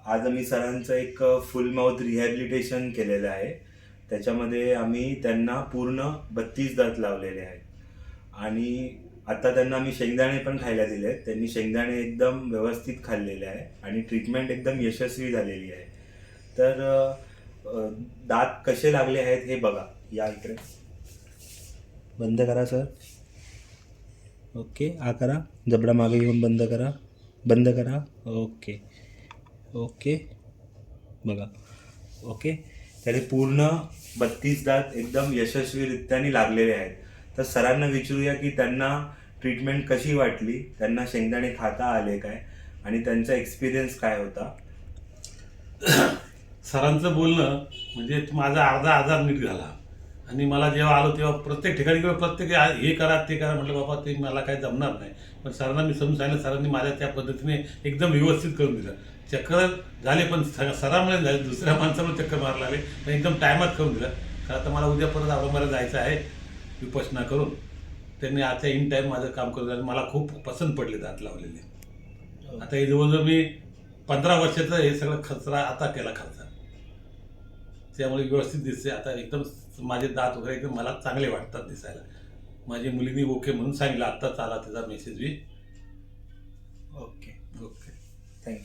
आज आम्ही सरांचं एक फुल माउथ रिहॅबिलिटेशन केलेलं आहे. त्याच्यामध्ये आम्ही त्यांना पूर्ण 32 दात लावलेले आहेत आणि आता त्यांना आम्ही शेंगदाणे पण खायला दिले आहेत. त्यांनी शेंगदाणे एकदम व्यवस्थित खाल्लेले आहे आणि ट्रीटमेंट एकदम यशस्वी झालेली आहे. तर दात कसे लागले आहेत हे बघा. या इकडे बंद करा सर. ओके, हा करा, जबडा मागे घेऊन बंद करा, बंद करा. ओके ओके, बघा. ओके, त्याने पूर्ण 32 दात एकदम यशस्वीरित्याने लागलेले आहेत. तर सरांना विचारूया की त्यांना ट्रीटमेंट कशी वाटली, त्यांना शेंगदाणे खाता आले काय आणि त्यांचा एक्सपिरियन्स काय होता. सरांचं बोलणं म्हणजे माझा अर्धा आजार नीट झाला. आणि मला जेव्हा आलो तेव्हा प्रत्येक ठिकाणी किंवा प्रत्येक हे करा ते करा म्हटलं, बाबा ते मला काही जमणार नाही. पण सरांना मी समजून सांगितलं, सरांनी माझ्या त्या पद्धतीने एकदम व्यवस्थित करून दिलं. चक्कर झाले पण सरामुळे झाले, दुसऱ्या माणसामुळे चक्कर मारायला लागले, पण एकदम टायमात करून दिलं. कारण आता मला उद्या परत औरंगाबादला जायचं आहे विपश्यना करून. त्यांनी आता इन टाईम माझं काम करून दिलं. मला खूप पसंत पडले दात लावलेले. आता हे जवळजवळ मी 15 वर्षाचं हे सगळं खर्च आता केला खर्च, त्यामुळे व्यवस्थित दिसते. आता एकदम माझे दात वगैरे एकदम मला चांगले वाटतात दिसायला. माझी मुलीनी ओके म्हणून सांगितलं, आत्ताच आला त्याचा मेसेज बी. Okay okay, thank you.